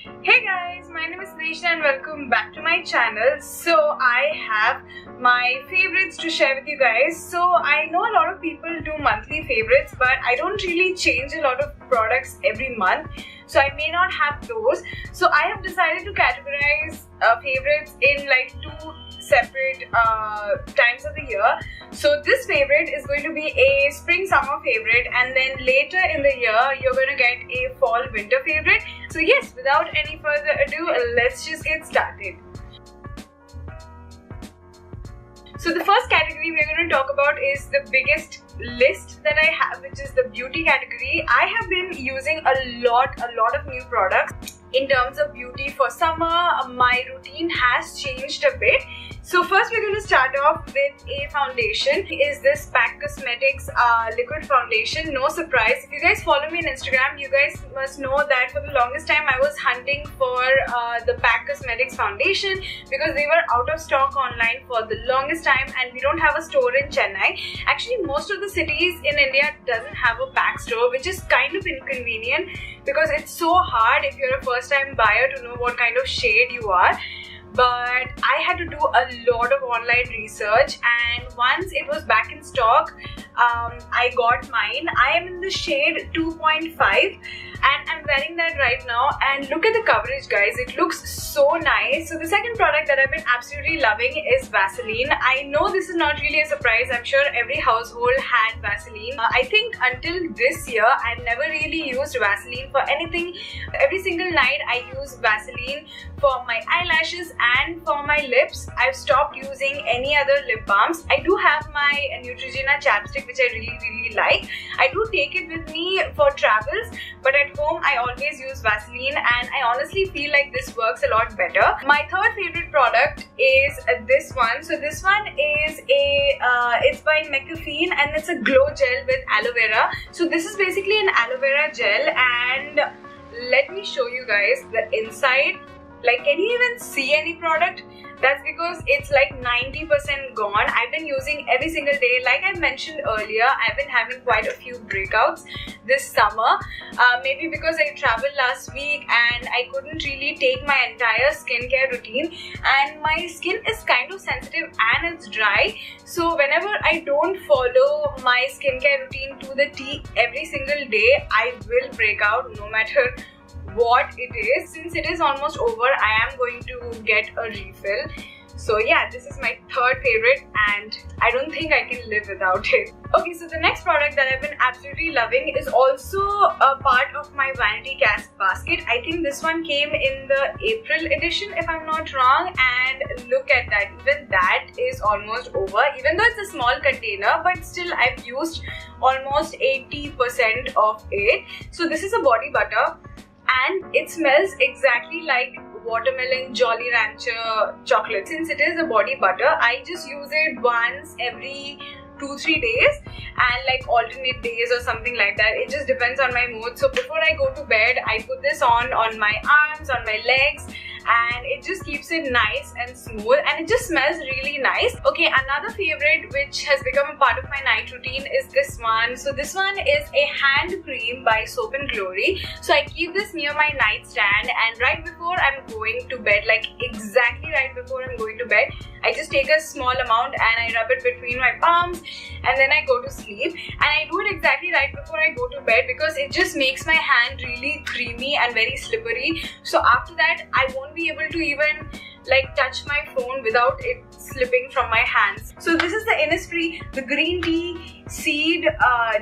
Hey guys, my name is Nisha and welcome back to my channel. So I have my favorites to share with you guys. So I know a lot of people do monthly favorites, but I don't really change a lot of products every month, so I may not have those. So I have decided to categorize favorites in like two separate times of the year. So this favorite is going to be a spring summer favorite, and then later in the year you're going to get a fall winter favorite. So yes, without any further ado, let's just get started. So the first category we're going to talk about is the biggest list that I have, which is the beauty category. I have been using a lot of new products in terms of beauty for summer. My routine has changed a bit. So first we're going to start off with a foundation. Is this Pack Cosmetics liquid foundation. No surprise, if you guys follow me on Instagram, you guys must know that for the longest time I was hunting for the Pack Cosmetics foundation because they were out of stock online for the longest time, and we don't have a store in Chennai. Actually, most of the cities in India doesn't have a Pack store, which is kind of inconvenient because it's so hard if you're a first time buyer to know what kind of shade you are. But I had to do a lot of online research, and once it was back in stock, I got mine. I am in the shade 2.5 and I'm wearing that right now, and look at the coverage guys, it looks so nice. So the second product that I've been absolutely loving is Vaseline. I know this is not really a surprise, I'm sure every household had Vaseline. I think until this year I've never really used Vaseline for anything. Every single night I use Vaseline for my eyelashes and for my lips. I've stopped using any other lip balms. I do have my Neutrogena chapstick, which I really like. I do take it with me for travels, but at home I always use Vaseline, and I honestly feel like this works a lot better. My third favorite product is this one. So this one is it's by McAfee, and it's a glow gel with aloe vera. So this is basically an aloe vera gel, and let me show you guys the inside. Like, can you even see any product? That's because it's like 90% gone. I've been using every single day. Like I mentioned earlier, I've been having quite a few breakouts this summer. Maybe because I traveled last week and I couldn't really take my entire skincare routine, and my skin is kind of sensitive and it's dry. So whenever I don't follow my skincare routine to the T every single day, I will break out no matter what it is. Since it is almost over, I am going to get a refill. So yeah, this is my third favorite, and I don't think I can live without it. Okay, so the next product that I've been absolutely loving is also a part of my vanity cast basket. I think this one came in the April edition if I'm not wrong, and look at that, even that is almost over. Even though it's a small container, but still I've used almost 80% of it. So this is a body butter, and it smells exactly like watermelon Jolly Rancher chocolate. Since it is a body butter, I just use it once every 2-3 days, and like alternate days or something like that. It just depends on my mood. So before I go to bed, I put this on my arms, on my legs, and it just keeps it nice and smooth, and it just smells really nice. Okay, another favorite which has become a part of my night routine is this one. So this one is a hand cream by Soap and Glory. So I keep this near my nightstand, and right before I'm going to bed, like exactly right before I'm going to bed, I just take a small amount and I rub it between my palms, and then I go to sleep. And I do it exactly right before I go to bed because it just makes my hand really creamy and very slippery. So after that, I won't be able to even like touch my phone without it slipping from my hands. So this is the Innisfree, the green tea seed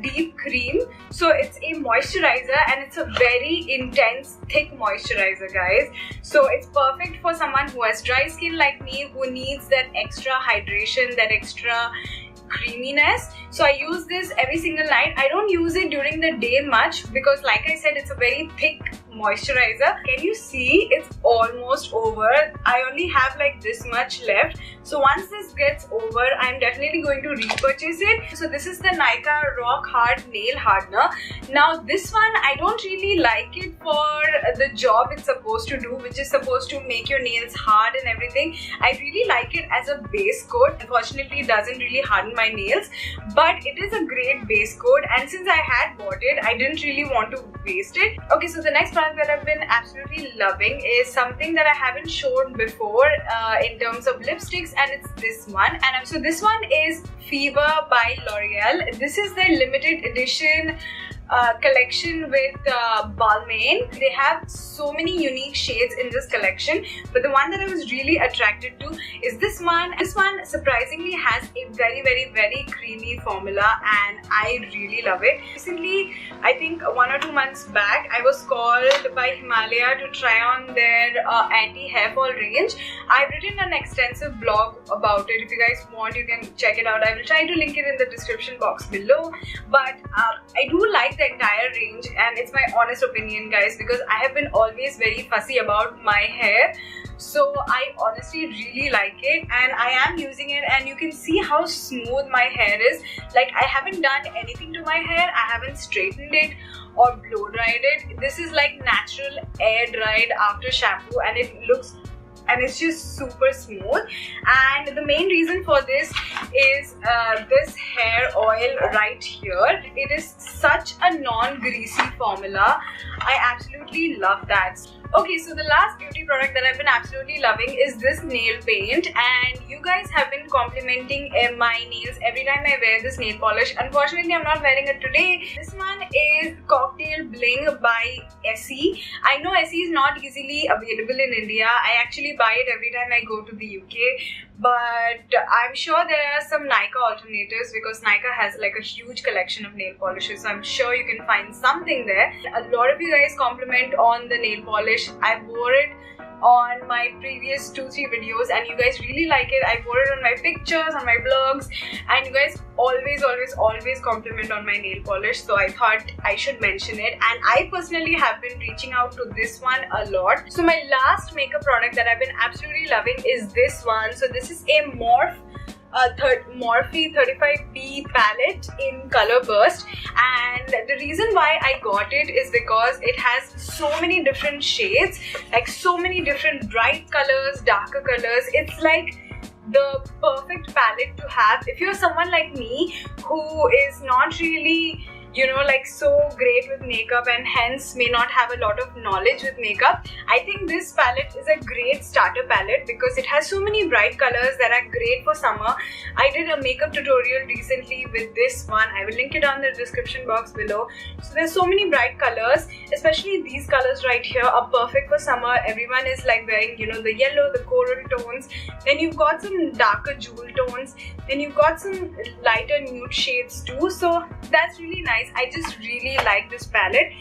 deep cream. So it's a moisturizer, and it's a very intense thick moisturizer guys. So it's perfect for someone who has dry skin like me, who needs that extra hydration, that extra creaminess. So I use this every single night. I don't use it during the day much because like I said, it's a very thick moisturizer. Can you see? It's almost over. I only have like this much left. So once this gets over, I'm definitely going to repurchase it. So this is the Nykaa Rock Hard Nail Hardener. Now this one, I don't really like it for the job it's supposed to do, which is supposed to make your nails hard and everything. I really like it as a base coat. Unfortunately, it doesn't really harden my nails, but it is a great base coat, and since I had bought it, I didn't really want to waste it. Okay, so the next product that I've been absolutely loving is something that I haven't shown before in terms of lipsticks, and it's this one. And so this one is Fever by L'Oreal. This is the limited edition collection with Balmain. They have so many unique shades in this collection, but the one that I was really attracted to is this one. This one surprisingly has a very creamy formula, and I really love it. Recently, I think 1 or 2 months back, I was called by Himalaya to try on their anti-hair fall range. I've written an extensive blog about it. If you guys want, you can check it out. I will try to link it in the description box below. But I do like the entire range, and it's my honest opinion, guys, because I have been always very fussy about my hair. So I honestly really like it, and I am using it, and you can see how smooth my hair is. Like, I haven't done anything to my hair. I haven't straightened it or blow dried it. This is like natural air dried after shampoo, and it's just super smooth. And the main reason for this is this hair oil right here. It is such a non-greasy formula. I absolutely love that. Okay, so the last beauty product that I've been absolutely loving is this nail paint, and you guys have been complimenting my nails every time I wear this nail polish. Unfortunately, I'm not wearing it today. This one is Cocktail Bling by Essie. I know Essie is not easily available in India. I actually buy it every time I go to the UK, but I'm sure there are some Nykaa alternatives, because Nykaa has like a huge collection of nail polishes, so I'm sure you can find something there. A lot of you guys compliment on the nail polish. I wore it on my previous 2-3 videos, and you guys really like it. I wore it on my pictures, on my blogs, and you guys always compliment on my nail polish, so I thought I should mention it. And I personally have been reaching out to this one a lot. So my last makeup product that I've been absolutely loving is this one. So this is a Morphe 35B palette in Color Burst, and the reason why I got it is because it has so many different shades, like so many different bright colors, darker colors. It's like the perfect palette to have if you're someone like me who is not really, you know, like so great with makeup and hence may not have a lot of knowledge with makeup. I think this palette is a great starter palette because it has so many bright colors that are great for summer. I did a makeup tutorial recently with this one. I will link it on the description box below. So there's so many bright colors, especially these colors right here are perfect for summer. Everyone is like wearing, you know, the yellow, the coral tones. Then you've got some darker jewel tones. Then you've got some lighter nude shades too. So that's really nice. I just really like this palette.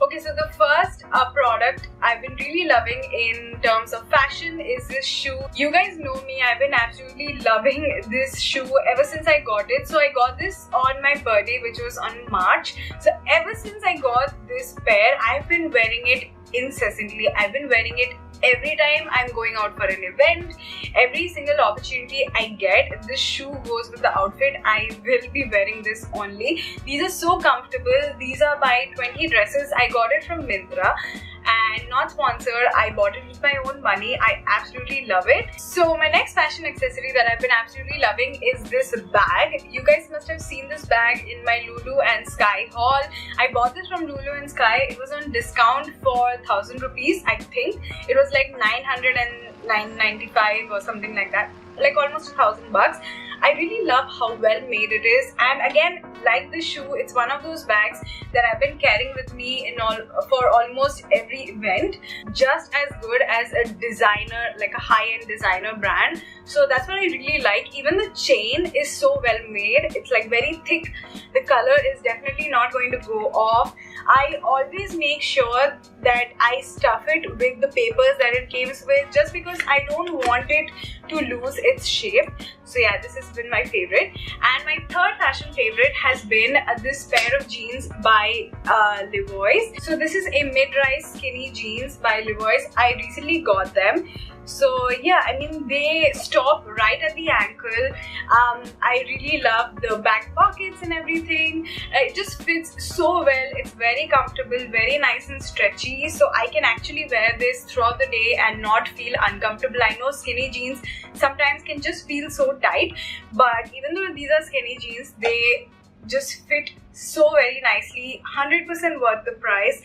Okay, so the first product I've been really loving in terms of fashion is this shoe. You guys know me, I've been absolutely loving this shoe ever since I got it. So I got this on my birthday, which was on March. So ever since I got this pair, I've been wearing it incessantly. I've been wearing it every time I'm going out for an event. Every single opportunity I get, this shoe goes with the outfit. I will be wearing this only. These are so comfortable. These are by 20 Dresses. I got it from Myntra and not sponsored. I bought it with my own money. I absolutely love it. So my next fashion accessory that I've been absolutely loving is this bag. You guys must have seen this bag in my Lulu and Sky haul. I bought this from Lulu and Sky. It was on discount for 1,000 rupees, I think. It was like 995 or something like that, like almost 1,000 bucks. I really love how well made it is, and again, like this shoe, it's one of those bags that I've been carrying with me for almost every event. Just as good as a designer, like a high-end designer brand. So that's what I really like. Even the chain is so well made. It's like very thick. The color is definitely not going to go off. I always make sure that I stuff it with the papers that it came with, just because I don't want it to lose its shape. So yeah, this has been my favorite. And my third fashion favorite has been this pair of jeans by Levi's. So this is a mid-rise skinny jeans by Levi's. I recently got them. So yeah, I mean, they stop right at the ankle. I really love the back pockets and everything. It just fits so well. It's very comfortable, very nice and stretchy. So I can actually wear this throughout the day and not feel uncomfortable. I know skinny jeans sometimes can just feel so tight, but even though these are skinny jeans, they just fit so very nicely. 100% worth the price.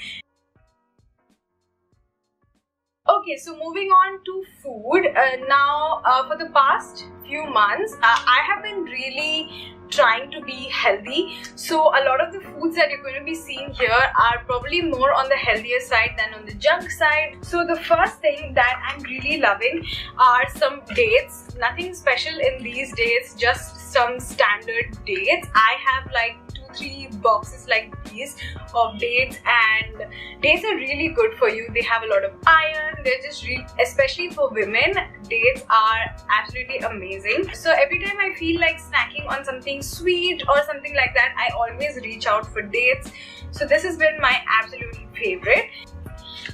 Okay, so moving on to food. Now, for the past few months, I have been really trying to be healthy. So a lot of the foods that you're going to be seeing here are probably more on the healthier side than on the junk side. So the first thing that I'm really loving are some dates. Nothing special in these dates, just some standard dates. I have like 2-3 boxes like these of dates, and dates are really good for you. They have a lot of iron. They're just really, especially for women, dates are absolutely amazing. So every time I feel like snacking on something sweet or something like that, I always reach out for dates. So this has been my absolute favorite.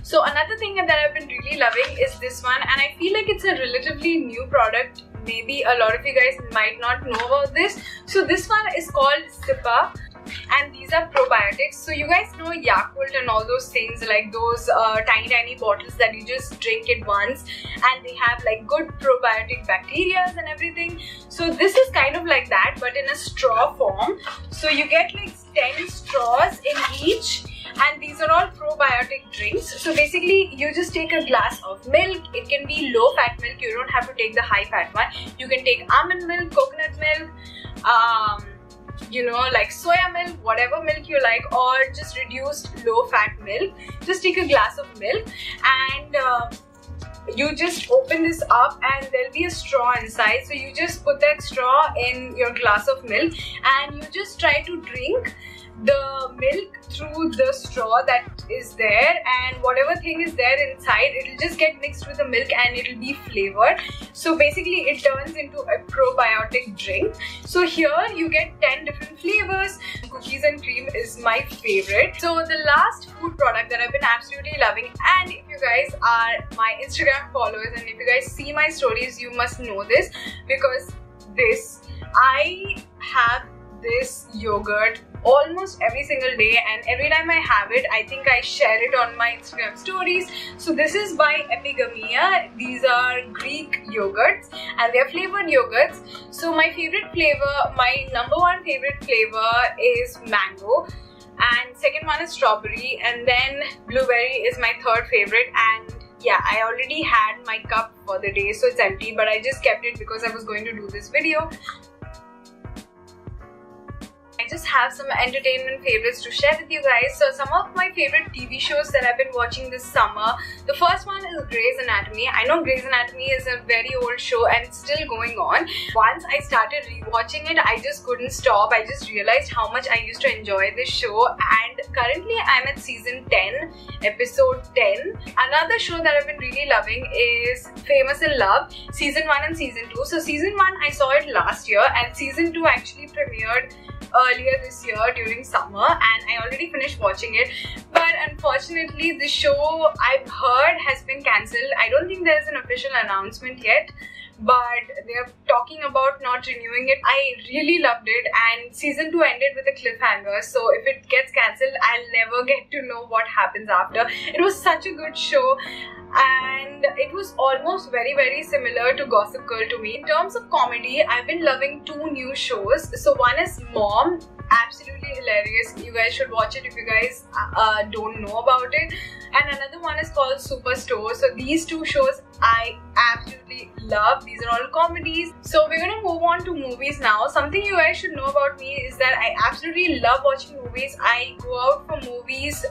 So another thing that I've been really loving is this one, and I feel like it's a relatively new product. Maybe a lot of you guys might not know about this. So this one is called Sipa, and these are probiotics. So you guys know Yakult and all those things, like those tiny bottles that you just drink it once, and they have like good probiotic bacteria and everything. So this is kind of like that, but in a straw form. So you get like 10 straws in each, and these are all probiotic drinks. So basically you just take a glass of milk. It can be low fat milk, you don't have to take the high fat one. You can take almond milk, coconut milk, you know, like soya milk, whatever milk you like, or just reduced low fat milk. Just take a glass of milk, and you just open this up, and there'll be a straw inside. So you just put that straw in your glass of milk, and you just try to drink the milk through the straw that is there, and whatever thing is there inside, it'll just get mixed with the milk and it'll be flavored. So basically it turns into a probiotic drink. So here you get 10 different flavors. Cookies and cream is my favorite. So the last food product that I've been absolutely loving, and if you guys are my Instagram followers and if you guys see my stories, you must know this, because I have this yogurt almost every single day, and every time I have it, I think I share it on my Instagram stories. So this is by Epigamia. These are Greek yogurts, and they're flavored yogurts. So my favorite flavor, my number one favorite flavor is mango, and second one is strawberry, and then blueberry is my third favorite. And yeah, I already had my cup for the day, so it's empty, but I just kept it because I was going to do this video. I just have some entertainment favorites to share with you guys. So some of my favorite TV shows that I've been watching this summer. The first one is Grey's Anatomy. I know Grey's Anatomy is a very old show and it's still going on. Once I started rewatching it, I just couldn't stop. I just realized how much I used to enjoy this show, and currently I'm at season 10, episode 10. Another show that I've been really loving is Famous in Love, season 1 and season 2. So season 1 I saw it last year, and season 2 actually premiered earlier this year during summer, and I already finished watching it. But unfortunately the show, I've heard, has been cancelled. I don't think there's an official announcement yet, but they're talking about not renewing it. I really loved it, and season 2 ended with a cliffhanger, so if it gets cancelled, I'll never get to know what happens after. It was such a good show, and it was almost very similar to Gossip Girl to me. In terms of comedy, I've been loving 2 new shows. So one is Mom, absolutely hilarious. You guys should watch it if you guys don't know about it. And another one is called Superstore. So these 2 shows I absolutely love. These are all comedies. So we're gonna move on to movies now. Something you guys should know about me is that I absolutely love watching movies. I go out for movies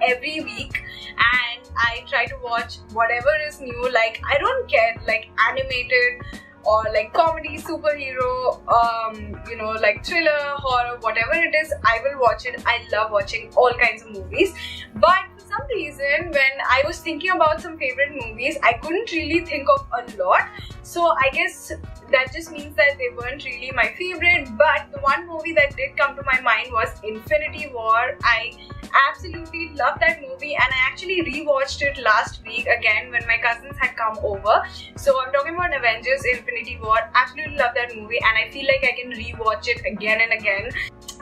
every week, and I try to watch whatever is new. Like, I don't care, like animated or like comedy, superhero, you know, like thriller, horror, whatever it is, I will watch it. I love watching all kinds of movies. But for some reason, when I was thinking about some favorite movies, I couldn't really think of a lot. So I guess that just means that they weren't really my favorite. But the one movie that did come to my mind was Infinity War. I absolutely love that movie, and I actually rewatched it last week again when my cousins had come over. So I'm talking about Avengers Infinity War. Absolutely love that movie, and I feel like I can rewatch it again and again.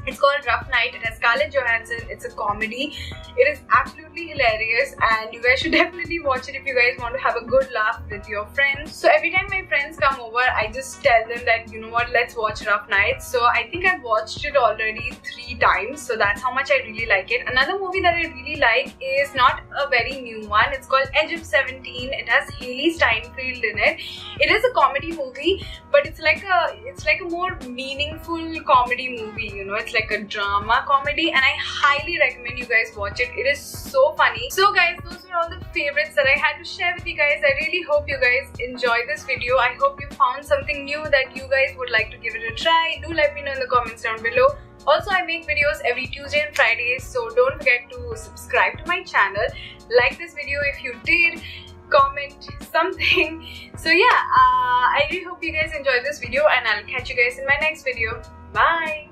It's called Rough Night. It has Scarlett Johansson. It's a comedy. It is absolutely hilarious and you guys should definitely watch it if you guys want to have a good laugh with your friends. So every time my friends come over, I just tell them that, you know what, let's watch Rough Night. So I think I've watched it already 3 times. So that's how much I really like it. Another movie that I really like is not a very new one. It's called Edge of 17. It has Haley Steinfeld in it. It is a comedy movie, but it's like a more meaningful comedy movie, you know. It's like a drama comedy and I highly recommend you guys watch it. It is so funny. So guys, those were all the favorites that I had to share with you guys. I really hope you guys enjoyed this video. I hope you found something new that you guys would like to give it a try. Do let me know in the comments down below. Also, I make videos every Tuesday and Fridays, so don't forget to subscribe to my channel. Like this video if you did. Comment something. So yeah, I really hope you guys enjoyed this video and I'll catch you guys in my next video. Bye!